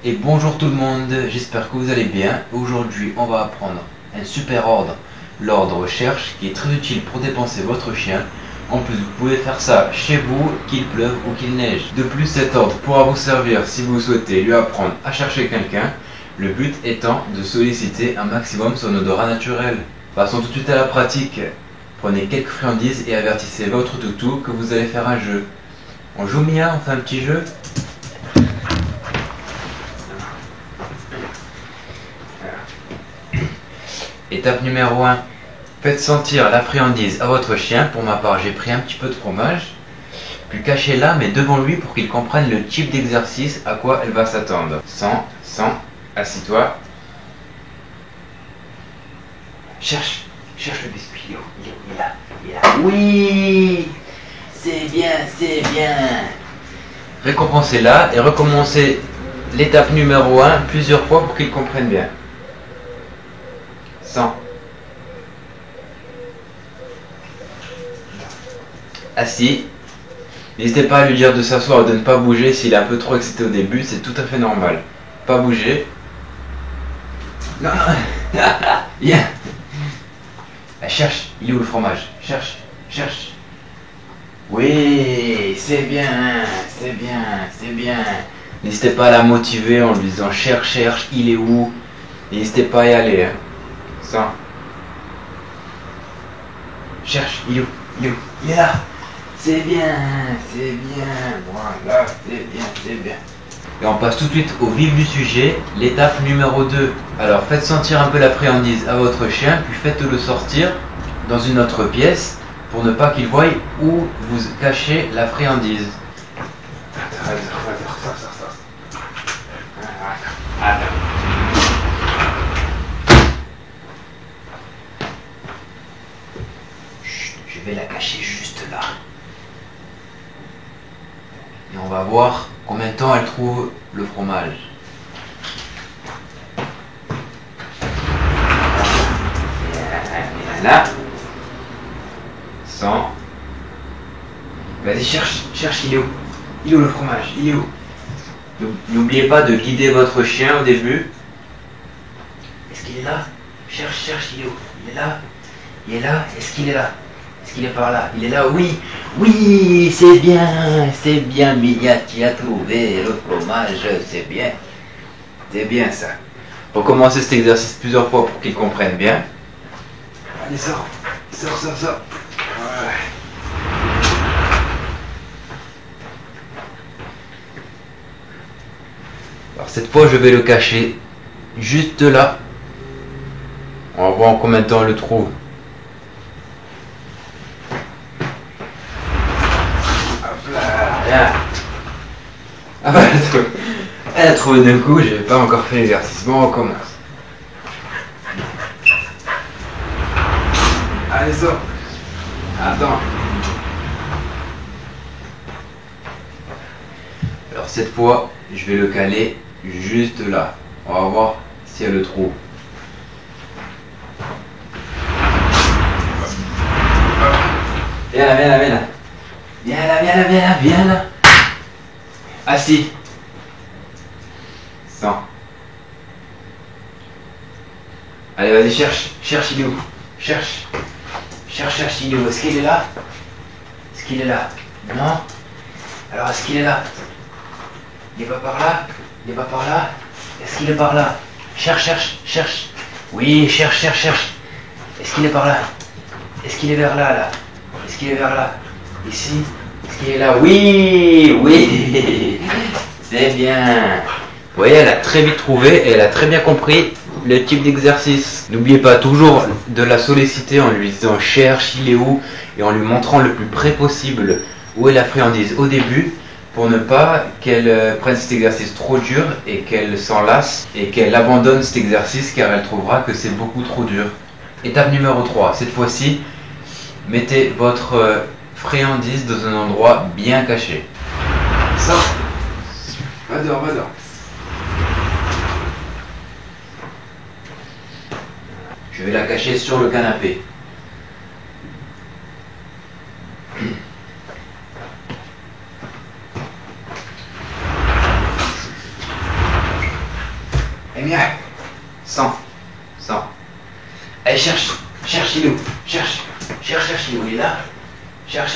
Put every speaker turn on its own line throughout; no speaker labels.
Et bonjour tout le monde, j'espère que vous allez bien. Aujourd'hui on va apprendre un super ordre, l'ordre cherche, qui est très utile pour dépenser votre chien. En plus vous pouvez faire ça chez vous, qu'il pleuve ou qu'il neige. De plus cet ordre pourra vous servir si vous souhaitez lui apprendre à chercher quelqu'un. Le but étant de solliciter un maximum son odorat naturel. Passons tout de suite à la pratique. Prenez quelques friandises et avertissez votre toutou que vous allez faire un jeu. On joue Mia, on fait un petit jeu. Étape numéro 1. Faites sentir la friandise à votre chien. Pour ma part, j'ai pris un petit peu de fromage. Puis cachez-la, mais devant lui pour qu'il comprenne le type d'exercice à quoi elle va s'attendre. Sans, assis-toi. Cherche le biscuit. Il est là. Oui, c'est bien. Récompensez-la et recommencez l'étape numéro 1 plusieurs fois pour qu'il comprenne bien. 100. Assis. N'hésitez pas à lui dire de s'asseoir et de ne pas bouger s'il est un peu trop excité au début, c'est tout à fait normal. Pas bouger. Non. Viens. Cherche. Il est où le fromage? Cherche. Oui, c'est bien. N'hésitez pas à la motiver en lui disant cherche, il est où? N'hésitez pas à y aller. Hein. Ça. Cherche, il est où? Il est là. C'est bien. Voilà, c'est bien. Et on passe tout de suite au vif du sujet, l'étape numéro 2. Alors faites sentir un peu la friandise à votre chien, puis faites-le sortir dans une autre pièce pour ne pas qu'il voie où vous cachez la friandise. Je vais la cacher juste là. Et on va voir combien de temps elle trouve le fromage. Et là. 100. Vas-y, cherche, il est où? Il est où le fromage? Il est où? N'oubliez pas de guider votre chien au début. Est-ce qu'il est là? Cherche, il est où? Il est là? Est-ce qu'il est là? Est-ce qu'il est par là? Il est là, oui, c'est bien, Mia, tu as trouvé le fromage, c'est bien ça. Recommencez cet exercice plusieurs fois pour qu'il comprenne bien. Allez, sors. Ouais. Alors cette fois, je vais le cacher juste là. On va voir en combien de temps on le trouve. Ah bah, elle a trouvé d'un coup, j'avais pas encore fait l'exercice. Bon, on recommence. Allez, sors. Attends. Alors cette fois, je vais le caler juste là. On va voir si elle le trouve. Viens là. Assis. 100. Allez, vas-y, cherche, il est où? Cherche, il est où? Est-ce qu'il est là? Non? Alors, est-ce qu'il est là? Il est pas par là? Est-ce qu'il est par là? Cherche. Oui, cherche. Est-ce qu'il est par là? Est-ce qu'il est vers là? Est-ce qu'il est vers là? Ici? Est-ce qu'il est là? Oui. C'est bien. Vous voyez, elle a très vite trouvé et elle a très bien compris le type d'exercice. N'oubliez pas toujours de la solliciter en lui disant cherche, il est où, et en lui montrant le plus près possible où est la friandise au début pour ne pas qu'elle prenne cet exercice trop dur et qu'elle s'en lasse et qu'elle abandonne cet exercice car elle trouvera que c'est beaucoup trop dur. Étape numéro 3. Cette fois-ci, mettez votre friandise dans un endroit bien caché. Sors. Va dehors. Je vais la cacher sur le canapé. Et bien. 100. 100. Allez, cherche. Cherche, il est où? Cherche. Cherche, il est où? Il est là? Cherche.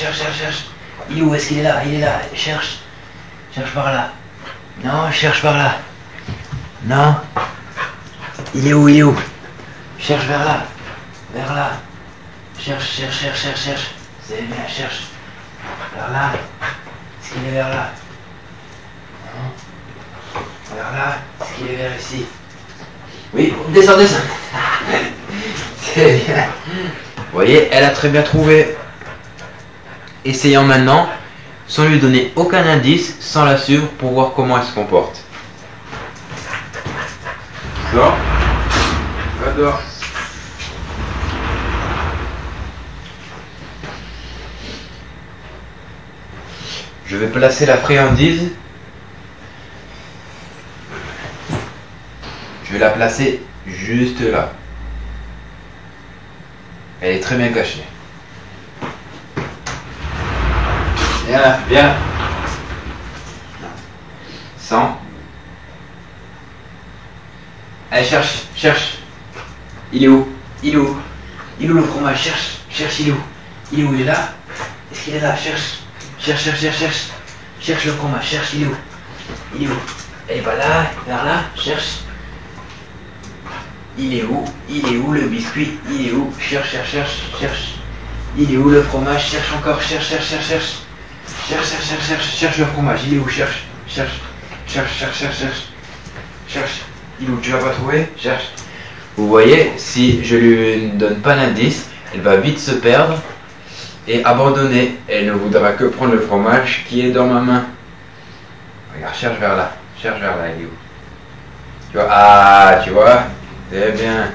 Il est où? Est-ce qu'il est là? Il est là. Cherche. Cherche par là. Non, cherche par là. Non. Il est où? Cherche vers là. Vers là. Cherche. C'est bien, cherche. Vers là. Est-ce qu'il est vers là? Non. Vers là. Est-ce qu'il est vers ici? Oui, descends. C'est bien. Vous voyez, elle a très bien trouvé. Essayons maintenant, sans lui donner aucun indice, sans la suivre pour voir comment elle se comporte. Sors. Va dehors. Je vais placer la friandise. Je vais la placer juste là. Elle est très bien cachée. Viens là, viens. 100. Allez, cherche. Il est où le fromage? Cherche, il est où? Il est là? Est-ce qu'il est là? Cherche. Cherche le fromage, il est où? Elle est pas là, vers là, cherche. Il est où le biscuit? Il est où? Cherche. Il est où le fromage? Cherche encore, cherche. Cherche le fromage, il est où? Cherche. Il est où? Tu l'as pas trouvé? Cherche. Vous voyez, si je lui donne pas d'indice, elle va vite se perdre et abandonner. Elle ne voudra que prendre le fromage qui est dans ma main. Regarde, cherche vers là, il est où? Tu vois? Ah, tu vois? C'est bien.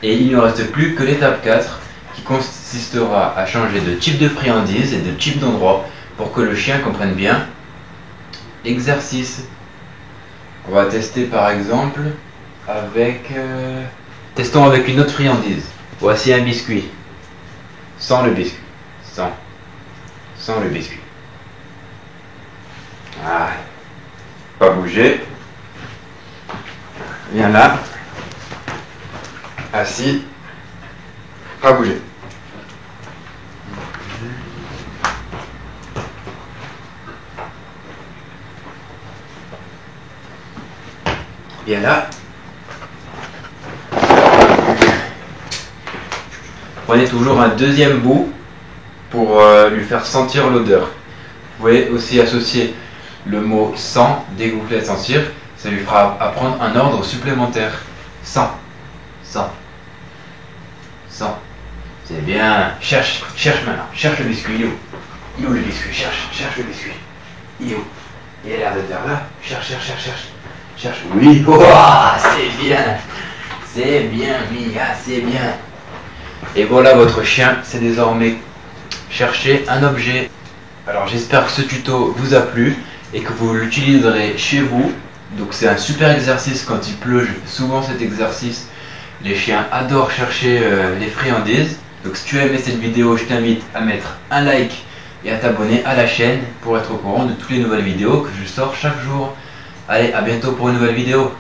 Et il ne reste plus que l'étape 4 qui consistera à changer de type de friandise et de type d'endroit pour que le chien comprenne bien l'exercice. On va tester par exemple avec... Testons avec une autre friandise. Voici un biscuit. Sans le biscuit. Sans le biscuit. Ah. Pas bouger. Viens là. Assis. Pas bouger. Viens là. Prenez toujours un deuxième bout pour lui faire sentir l'odeur. Vous pouvez aussi associer le mot 100 dès que vous voulez sentir. Ça lui fera apprendre un ordre supplémentaire. 100. C'est bien. Cherche maintenant. Cherche le biscuit. Il est où? Il est où le biscuit? Cherche le biscuit. Il est où? Il a l'air d'être vers là. Cherche. Oui. Oh, c'est bien, Mia, c'est bien. Et voilà, votre chien sait désormais chercher un objet. Alors j'espère que ce tuto vous a plu et que vous l'utiliserez chez vous. Donc c'est un super exercice quand il pleut. Souvent cet exercice, les chiens adorent chercher les friandises. Donc si tu as aimé cette vidéo, je t'invite à mettre un like et à t'abonner à la chaîne pour être au courant de toutes les nouvelles vidéos que je sors chaque jour. Allez, à bientôt pour une nouvelle vidéo.